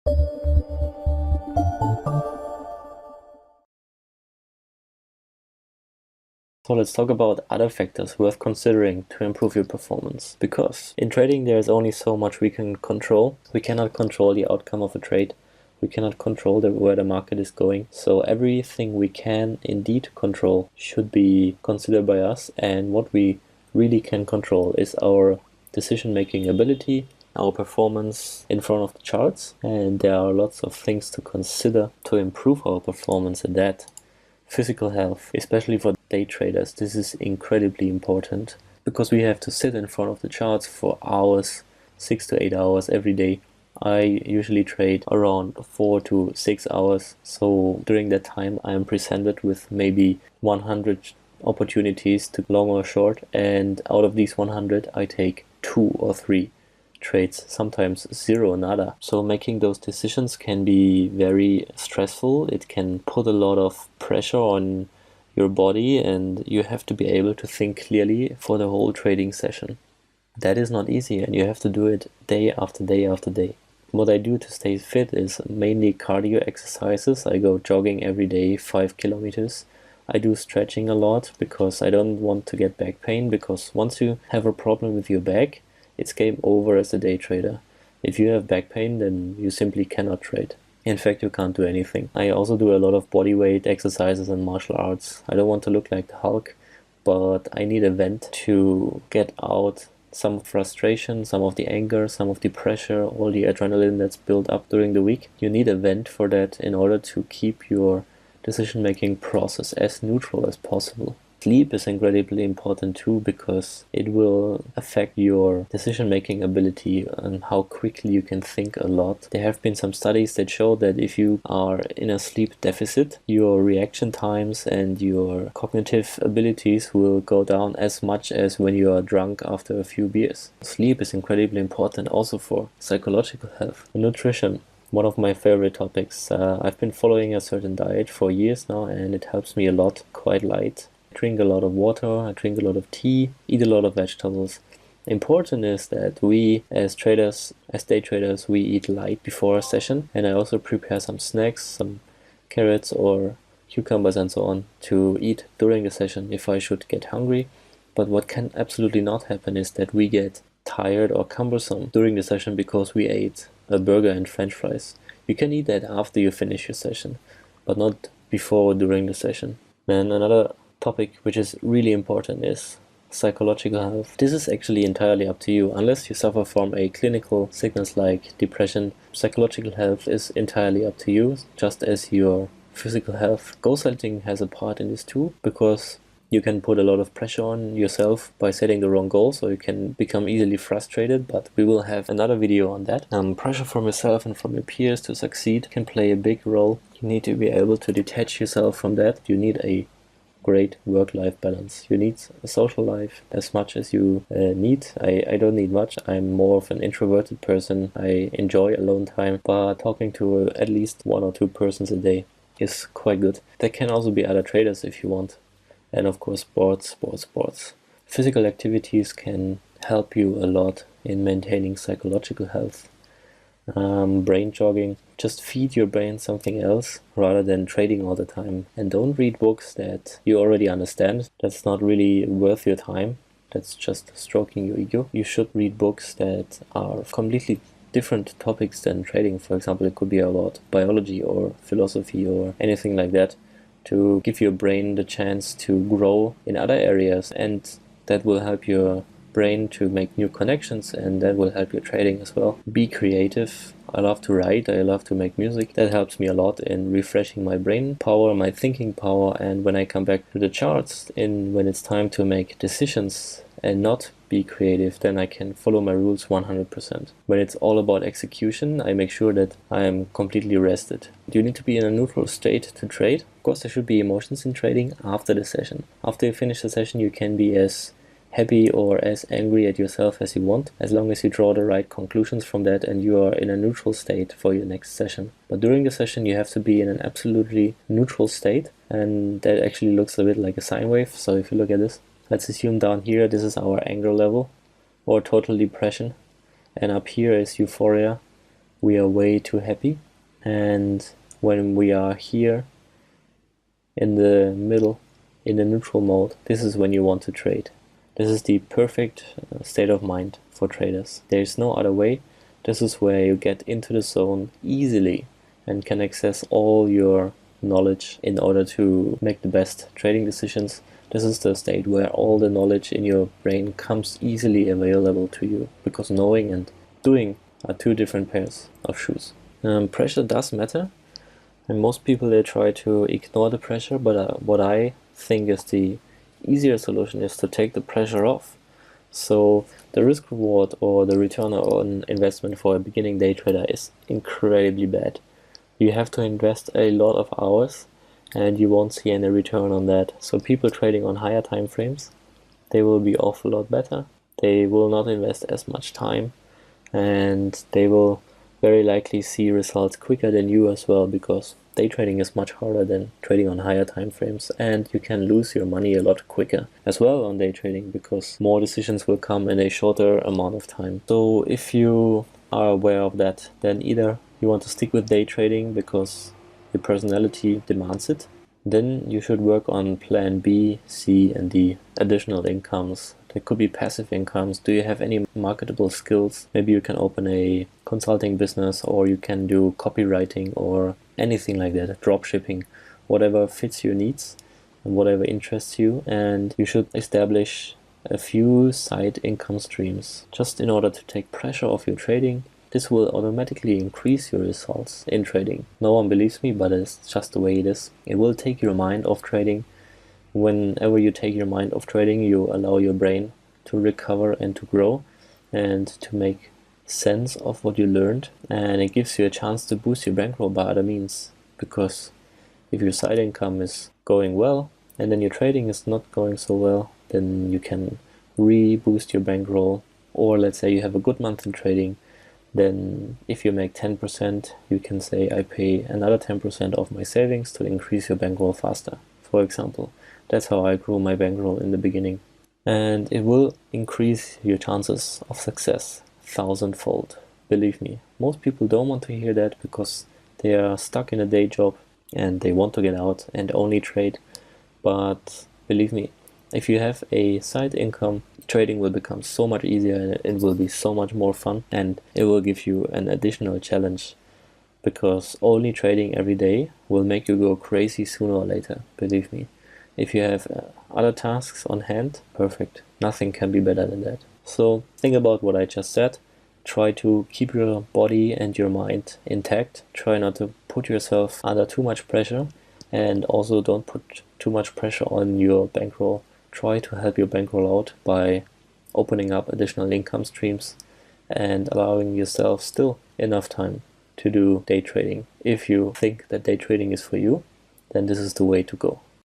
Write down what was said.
So let's talk about other factors worth considering to improve your performance. Because in trading there is only so much we can control. We cannot control the outcome of a trade. We cannot control where the market is going. So everything we can indeed control should be considered by us. And what we really can control is our decision-making ability, our performance in front of the charts. And there are lots of things to consider to improve our performance in that. Physical health, especially for day traders, this is incredibly important because we have to sit in front of the charts for hours, 6 to 8 hours every day. I usually trade around 4 to 6 hours, so during that time I am presented with maybe 100 opportunities to long or short, and out of these 100 I take 2 or 3 trades, sometimes 0, nada. So making those decisions can be very stressful. It can put a lot of pressure on your body, and you have to be able to think clearly for the whole trading session. That is not easy, and you have to do it day after day after day. What I do to stay fit is mainly cardio exercises. I go jogging every day, 5 kilometers. I do stretching a lot because I don't want to get back pain, because once you have a problem with your back, it's game over as a day trader. If you have back pain, then you simply cannot trade. In fact, you can't do anything. I also do a lot of body weight exercises and martial arts. I don't want to look like the Hulk, but I need a vent to get out some frustration, some of the anger, some of the pressure, all the adrenaline that's built up during the week. You need a vent for that in order to keep your decision-making process as neutral as possible. Sleep is incredibly important too, because it will affect your decision-making ability and how quickly you can think a lot. There have been some studies that show that if you are in a sleep deficit, your reaction times and your cognitive abilities will go down as much as when you are drunk after a few beers. Sleep is incredibly important also for psychological health. Nutrition. One of my favorite topics. I've been following a certain diet for years now, and it helps me a lot. Quite light. I drink a lot of water, I drink a lot of tea, eat a lot of vegetables. Important is that we as traders, as day traders, we eat light before a session, and I also prepare some snacks, some carrots or cucumbers and so on to eat during the session if I should get hungry. But what can absolutely not happen is that we get tired or cumbersome during the session because we ate a burger and french fries. You can eat that after you finish your session, but not before or during the session. Then another topic which is really important is psychological health. This is actually entirely up to you. Unless you suffer from a clinical sickness like depression, psychological health is entirely up to you, just as your physical health. Ghostwriting has a part in this too, because you can put a lot of pressure on yourself by setting the wrong goals, or you can become easily frustrated, but we will have another video on that. Pressure from yourself and from your peers to succeed can play a big role. You need to be able to detach yourself from that. You need a great work-life balance. You need a social life as much as you need. I don't need much. I'm more of an introverted person. I enjoy alone time, but talking to at least 1 or 2 persons a day is quite good. There can also be other traders if you want. And of course, sports. Physical activities can help you a lot in maintaining psychological health. Brain jogging. Just feed your brain something else rather than trading all the time. And don't read books that you already understand. That's not really worth your time. That's just stroking your ego. You should read books that are completely different topics than trading. For example, it could be about biology or philosophy or anything like that, to give your brain the chance to grow in other areas, and that will help your brain to make new connections, and that will help your trading as well. Be creative. I love to write, I love to make music. That helps me a lot in refreshing my brain power, my thinking power, and when I come back to the charts, when it's time to make decisions and not be creative, then I can follow my rules 100%. When it's all about execution, I make sure that I am completely rested. Do you need to be in a neutral state to trade? Of course, there should be emotions in trading after the session. After you finish the session, you can be as happy or as angry at yourself as you want, as long as you draw the right conclusions from that and you are in a neutral state for your next session. But during the session you have to be in an absolutely neutral state, and that actually looks a bit like a sine wave. So if you look at this, let's assume down here this is our anger level or total depression, and up here is euphoria, we are way too happy. And when we are here in the middle, in the neutral mode, this is when you want to trade. This is the perfect state of mind for traders. There is no other way. This is where you get into the zone easily and can access all your knowledge in order to make the best trading decisions. This is the state where all the knowledge in your brain comes easily available to you, because knowing and doing are two different pairs of shoes. Pressure does matter, and most people, they try to ignore the pressure, but what I think is the easier solution is to take the pressure off. So the risk reward or the return on investment for a beginning day trader is incredibly bad. You have to invest a lot of hours and you won't see any return on that. So people trading on higher time frames, they will be off a lot better. They will not invest as much time, and they will very likely see results quicker than you as well, because day trading is much harder than trading on higher time frames, and you can lose your money a lot quicker as well on day trading, because more decisions will come in a shorter amount of time. So if you are aware of that, then either you want to stick with day trading because your personality demands it, then you should work on plan B, C, and D, additional incomes. There could be passive incomes. Do you have any marketable skills? Maybe you can open a consulting business, or you can do copywriting or anything like that, drop shipping, whatever fits your needs and whatever interests you. And you should establish a few side income streams just in order to take pressure off your trading. This will automatically increase your results in trading. No one believes me, but it's just the way it is. It will take your mind off trading. Whenever you take your mind off trading, you allow your brain to recover and to grow and to make sense of what you learned. And it gives you a chance to boost your bankroll by other means. Because if your side income is going well and then your trading is not going so well, then you can re-boost your bankroll. Or let's say you have a good month in trading, then if you make 10%, you can say I pay another 10% of my savings to increase your bankroll faster, for example. That's how I grew my bankroll in the beginning. And it will increase your chances of success 1,000-fold. Believe me, most people don't want to hear that because they are stuck in a day job and they want to get out and only trade. But believe me, if you have a side income, trading will become so much easier and it will be so much more fun, and it will give you an additional challenge, because only trading every day will make you go crazy sooner or later, believe me. If you have other tasks on hand, perfect. Nothing can be better than that. So think about what I just said. Try to keep your body and your mind intact. Try not to put yourself under too much pressure, and also don't put too much pressure on your bankroll. Try to help your bankroll out by opening up additional income streams and allowing yourself still enough time to do day trading. If you think that day trading is for you, then this is the way to go.